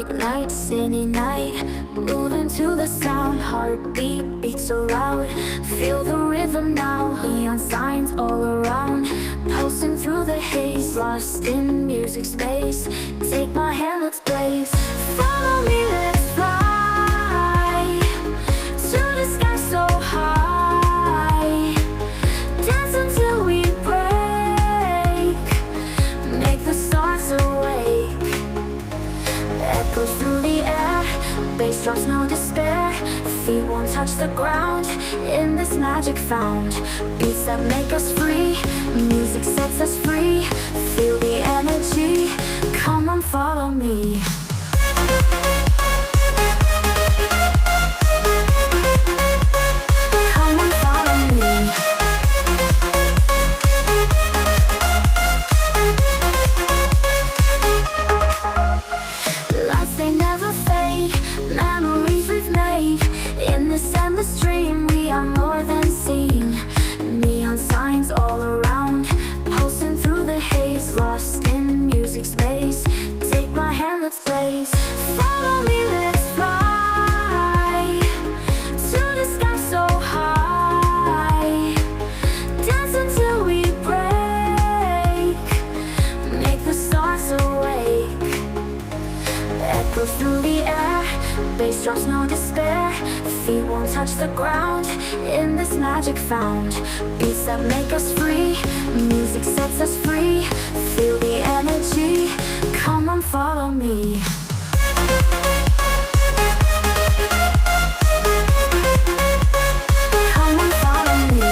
Late night, city night, moving to the sound. Heartbeat beats so loud, feel the rhythm now. Neon signs all around, pulsing through the haze. Lost in music space, take my hand, let's blaze. Follow me, let's fly to the sky so high. Dance until we break, make the stars awake. Echoes through the air, bass drops, no despair. Feet won't touch the ground, in this magic found. Beats that make us free, music sets us free. Feel the energy, come on, follow me. Come on, follow me. Lights, they never fade, memories we've made. In this endless dream, we are more than seen. Neon signs all around, pulsing through the haze. Lost in music space, take my hand, let's blaze. Follow me, let's fly to the sky so high. Dance until we break, make the stars awake. Echoes through the air, bass drops, no despair. Feet won't touch the ground, in this magic found. Beats that make us free, music sets us free. Feel the energy, come on, follow me. Come on, follow me.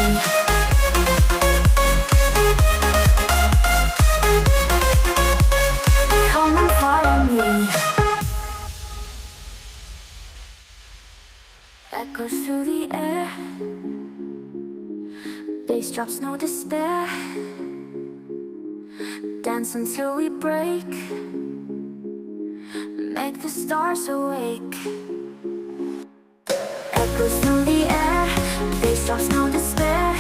Come on, follow me. Echoes through the air, bass drops, no despair. Dance until we break, make the stars awake. Echoes through the air, bass drops, no despair.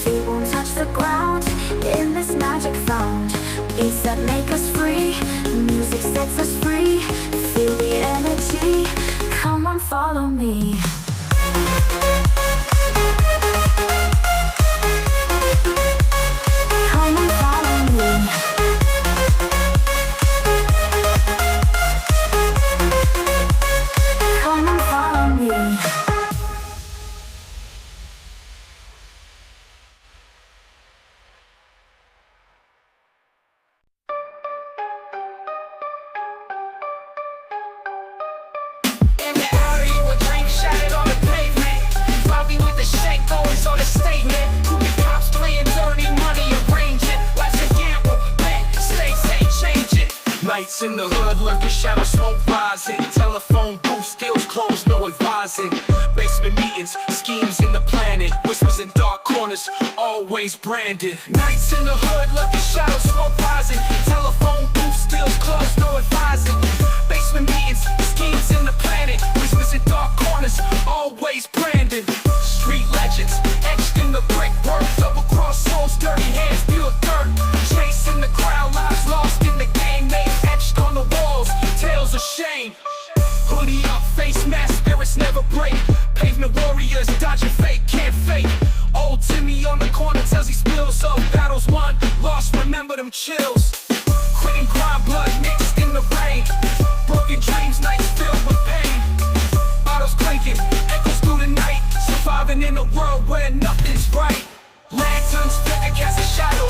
Feet won't touch the ground, in this magic found. Beats that make us free, music sets us free. Feel the energy, come on, follow me. Come on, follow me. Come on, follow me. In the alley with drinks shattered on the pavement, Bobby with the shank always on a statement. Groupie pops playing dirty money, arrange it. Life's a gamble, bet, stay safe, change it. Nights in the hood, lurking shadow, smoke rising. Telephone booth, skills closed, no advising. Basement meetings, schemes in the planet. Whispers in dark corners, always branded. Nights in the hood, lurking shadow, smoke rising. Telephone booth, skills closed, no advising. Basement meetings, schemes in the planet. Whispers in dark corners, always branded. Street legends, etched in the brickwork. Double cross souls, dirty hands, pure dirt. Chasing the crowd, lives lost in the game. Names etched on the walls, tales of shame. Hoodie up, face mask, spirits never break. Pavement warriors, dodging fate, can't fake. Old Timmy on the corner tells he spills of battles won, lost, remember them chills. Quitting crime, blood mixed in the rain. Broken dreams, nights filled with pain. Bottles clinking, echoes through the night. Surviving in a world where nothing's right. Lanterns flicker, cast a shadow